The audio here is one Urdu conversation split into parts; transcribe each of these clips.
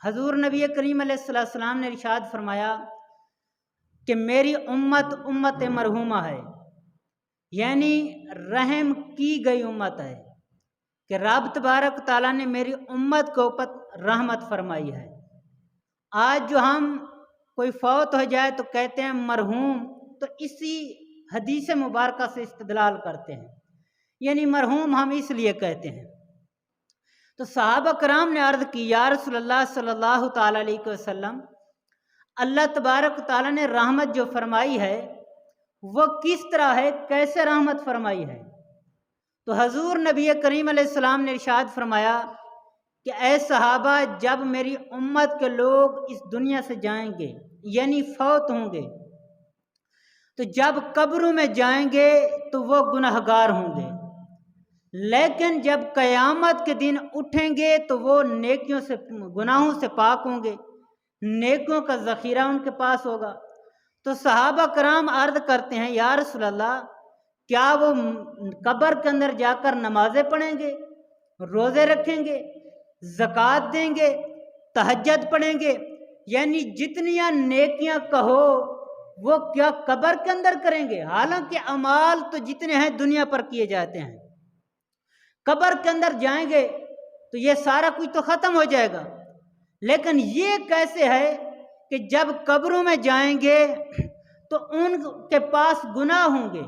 حضور نبی کریم علیہ السلام نے ارشاد فرمایا کہ میری امت امت مرحومہ ہے، یعنی رحم کی گئی امت ہے، کہ رب تبارک تعالیٰ نے میری امت کے اوپر رحمت فرمائی ہے۔ آج جو ہم کوئی فوت ہو جائے تو کہتے ہیں مرحوم، تو اسی حدیث مبارکہ سے استدلال کرتے ہیں، یعنی مرحوم ہم اس لیے کہتے ہیں۔ تو صحابہ کرام نے عرض کی یا رسول اللہ صلی اللہ تعالیٰ علیہ وسلم، اللہ تبارک تعالیٰ نے رحمت جو فرمائی ہے وہ کس طرح ہے، کیسے رحمت فرمائی ہے؟ تو حضور نبی کریم علیہ السلام نے ارشاد فرمایا کہ اے صحابہ، جب میری امت کے لوگ اس دنیا سے جائیں گے یعنی فوت ہوں گے، تو جب قبروں میں جائیں گے تو وہ گنہگار ہوں گے، لیکن جب قیامت کے دن اٹھیں گے تو وہ نیکیوں سے، گناہوں سے پاک ہوں گے، نیکیوں کا ذخیرہ ان کے پاس ہوگا۔ تو صحابہ کرام عرض کرتے ہیں یا رسول اللہ، کیا وہ قبر کے اندر جا کر نمازیں پڑھیں گے، روزے رکھیں گے، زکوٰۃ دیں گے، تہجد پڑھیں گے، یعنی جتنیاں نیکیاں کہو وہ کیا قبر کے اندر کریں گے؟ حالانکہ اعمال تو جتنے ہیں دنیا پر کیے جاتے ہیں، قبر کے اندر جائیں گے تو یہ سارا کچھ تو ختم ہو جائے گا، لیکن یہ کیسے ہے کہ جب قبروں میں جائیں گے تو ان کے پاس گناہ ہوں گے،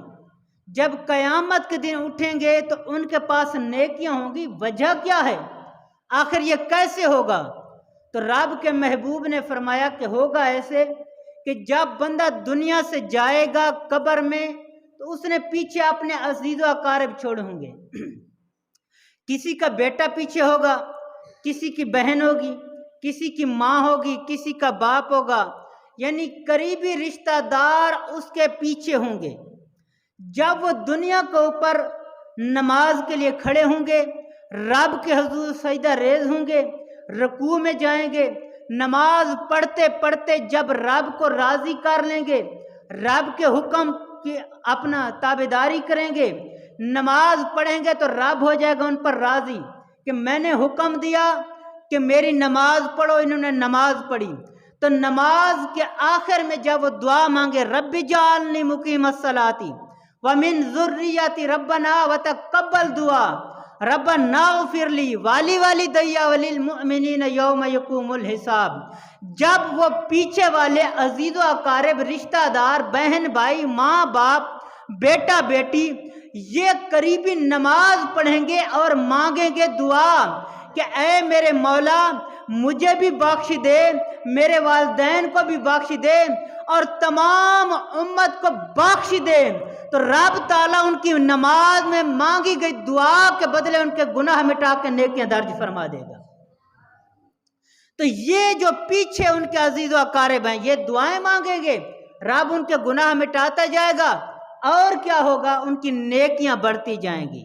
جب قیامت کے دن اٹھیں گے تو ان کے پاس نیکیاں ہوں گی؟ وجہ کیا ہے؟ آخر یہ کیسے ہوگا؟ تو رب کے محبوب نے فرمایا کہ ہوگا ایسے کہ جب بندہ دنیا سے جائے گا قبر میں تو اس نے پیچھے اپنے عزیز و اقارب چھوڑے ہوں گے، کسی کا بیٹا پیچھے ہوگا، کسی کی بہن ہوگی، کسی کی ماں ہوگی، کسی کا باپ ہوگا، یعنی قریبی رشتہ دار اس کے پیچھے ہوں گے۔ جب وہ دنیا کے اوپر نماز کے لیے کھڑے ہوں گے، رب کے حضور سجدہ ریز ہوں گے، رکوع میں جائیں گے، نماز پڑھتے پڑھتے جب رب کو راضی کر لیں گے، رب کے حکم کی اپنا تابعداری کریں گے، نماز پڑھیں گے تو رب ہو جائے گا ان پر راضی کہ میں نے حکم دیا کہ میری نماز پڑھو، انہوں نے نماز پڑھی۔ تو نماز کے آخر میں جب وہ دعا مانگے رب اجعلنی مقیم الصلاۃ ومن ذریتی ربنا وتقبل دعا ربنا اغفر لی والدی وللمؤمنین یوم یقوم الحساب، جب وہ پیچھے والے عزیز و اقارب، رشتہ دار، بہن بھائی، ماں باپ، بیٹا بیٹی، یہ قریبی نماز پڑھیں گے اور مانگیں گے دعا کہ اے میرے مولا مجھے بھی بخش دے، میرے والدین کو بھی بخش دے اور تمام امت کو بخش دے، تو رب تعالیٰ ان کی نماز میں مانگی گئی دعا کے بدلے ان کے گناہ مٹا کے نیکیاں درج فرما دے گا۔ تو یہ جو پیچھے ان کے عزیز و اقارب ہیں یہ دعائیں مانگیں گے، رب ان کے گناہ مٹاتا جائے گا، اور کیا ہوگا؟ ان کی نیکیاں بڑھتی جائیں گی۔